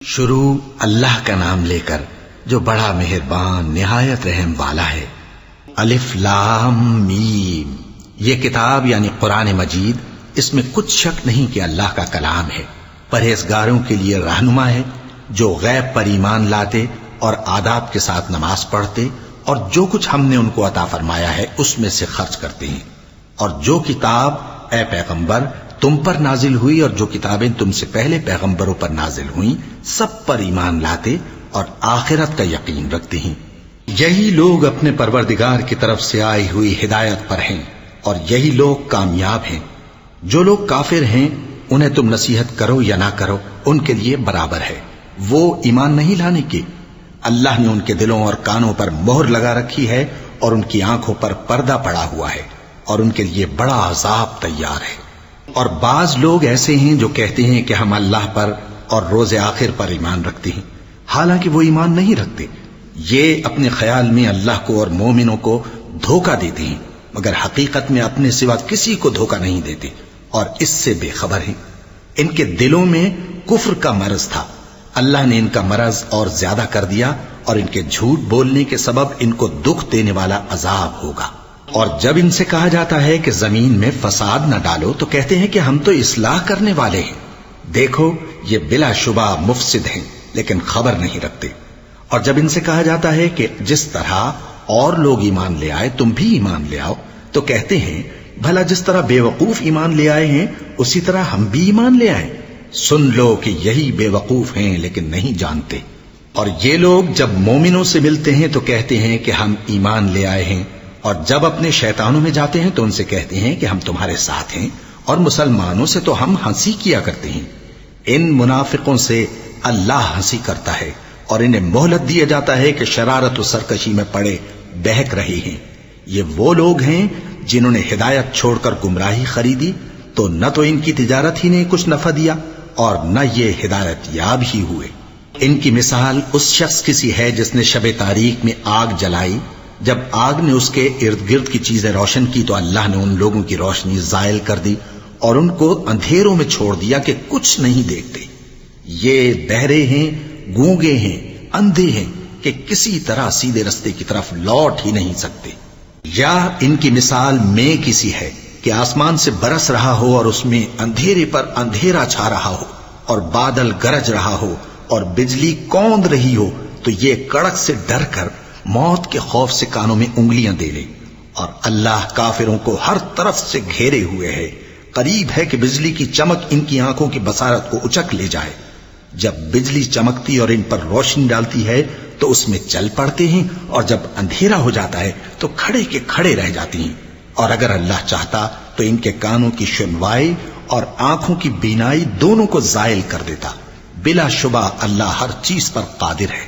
شروع اللہ کا نام لے کر جو بڑا مہربان نہایت رحم والا ہے۔ الف لام میم، یہ کتاب یعنی قرآن مجید، اس میں کچھ شک نہیں کہ اللہ کا کلام ہے، پرہیزگاروں کے لیے رہنما ہے جو غیب پر ایمان لاتے اور آداب کے ساتھ نماز پڑھتے اور جو کچھ ہم نے ان کو عطا فرمایا ہے اس میں سے خرچ کرتے ہیں، اور جو کتاب اے پیغمبر تم پر نازل ہوئی اور جو کتابیں تم سے پہلے پیغمبروں پر نازل ہوئیں سب پر ایمان لاتے اور آخرت کا یقین رکھتے ہیں۔ یہی لوگ اپنے پروردگار کی طرف سے آئی ہوئی ہدایت پر ہیں اور یہی لوگ کامیاب ہیں۔ جو لوگ کافر ہیں انہیں تم نصیحت کرو یا نہ کرو ان کے لیے برابر ہے، وہ ایمان نہیں لانے کے۔ اللہ نے ان کے دلوں اور کانوں پر مہر لگا رکھی ہے اور ان کی آنکھوں پر پردہ پڑا ہوا ہے اور ان کے لیے بڑا عذاب تیار ہے۔ اور بعض لوگ ایسے ہیں جو کہتے ہیں کہ ہم اللہ پر اور روز آخر پر ایمان رکھتے ہیں، حالانکہ وہ ایمان نہیں رکھتے۔ یہ اپنے خیال میں اللہ کو اور مومنوں کو دھوکہ دیتے ہیں، مگر حقیقت میں اپنے سوا کسی کو دھوکہ نہیں دیتے اور اس سے بے خبر ہیں۔ ان کے دلوں میں کفر کا مرض تھا، اللہ نے ان کا مرض اور زیادہ کر دیا اور ان کے جھوٹ بولنے کے سبب ان کو دکھ دینے والا عذاب ہوگا۔ اور جب ان سے کہا جاتا ہے کہ زمین میں فساد نہ ڈالو تو کہتے ہیں کہ ہم تو اصلاح کرنے والے ہیں، دیکھو یہ بلا شبہ مفسد ہیں لیکن خبر نہیں رکھتے۔ اور جب ان سے کہا جاتا ہے کہ جس طرح اور لوگ ایمان لے آئے تم بھی ایمان لے آؤ تو کہتے ہیں بھلا جس طرح بے وقوف ایمان لے آئے ہیں اسی طرح ہم بھی ایمان لے آئیں۔ سن لو کہ یہی بے وقوف ہیں لیکن نہیں جانتے۔ اور یہ لوگ جب مومنوں سے ملتے ہیں تو کہتے ہیں کہ ہم ایمان لے آئے ہیں، اور جب اپنے شیطانوں میں جاتے ہیں تو ان سے کہتے ہیں کہ ہم تمہارے ساتھ ہیں، اور مسلمانوں سے تو ہم ہنسی کیا کرتے ہیں۔ ان منافقوں سے اللہ ہنسی کرتا ہے اور انہیں مہلت دیا جاتا ہے کہ شرارت و سرکشی میں پڑے بہک رہے ہیں۔ یہ وہ لوگ ہیں جنہوں نے ہدایت چھوڑ کر گمراہی خریدی تو نہ تو ان کی تجارت ہی نے کچھ نفع دیا اور نہ یہ ہدایت یاب ہی ہوئے۔ ان کی مثال اس شخص کی سی ہے جس نے شب تاریک میں آگ جلائی، جب آگ نے اس کے ارد گرد کی چیزیں روشن کی تو اللہ نے ان لوگوں کی روشنی زائل کر دی اور ان کو اندھیروں میں چھوڑ دیا کہ کچھ نہیں دیکھتے۔ یہ بہرے ہیں، گونگے ہیں، اندھے ہیں کہ کسی طرح سیدھے رستے کی طرف لوٹ ہی نہیں سکتے۔ یا ان کی مثال میں کسی ہے کہ آسمان سے برس رہا ہو اور اس میں اندھیرے پر اندھیرا چھا رہا ہو اور بادل گرج رہا ہو اور بجلی کوند رہی ہو تو یہ کڑک سے ڈر کر موت کے خوف سے کانوں میں انگلیاں دے لے۔ اور اللہ کافروں کو ہر طرف سے گھیرے ہوئے ہے، قریب ہے کہ بجلی کی چمک ان کی آنکھوں کی بصارت کو اچک لے جائے۔ جب بجلی چمکتی اور ان پر روشنی ڈالتی ہے تو اس میں چل پڑتے ہیں، اور جب اندھیرا ہو جاتا ہے تو کھڑے کے کھڑے رہ جاتے ہیں۔ اور اگر اللہ چاہتا تو ان کے کانوں کی سنوائی اور آنکھوں کی بینائی دونوں کو زائل کر دیتا۔ بلا شبہ اللہ ہر چیز پر قادر ہے۔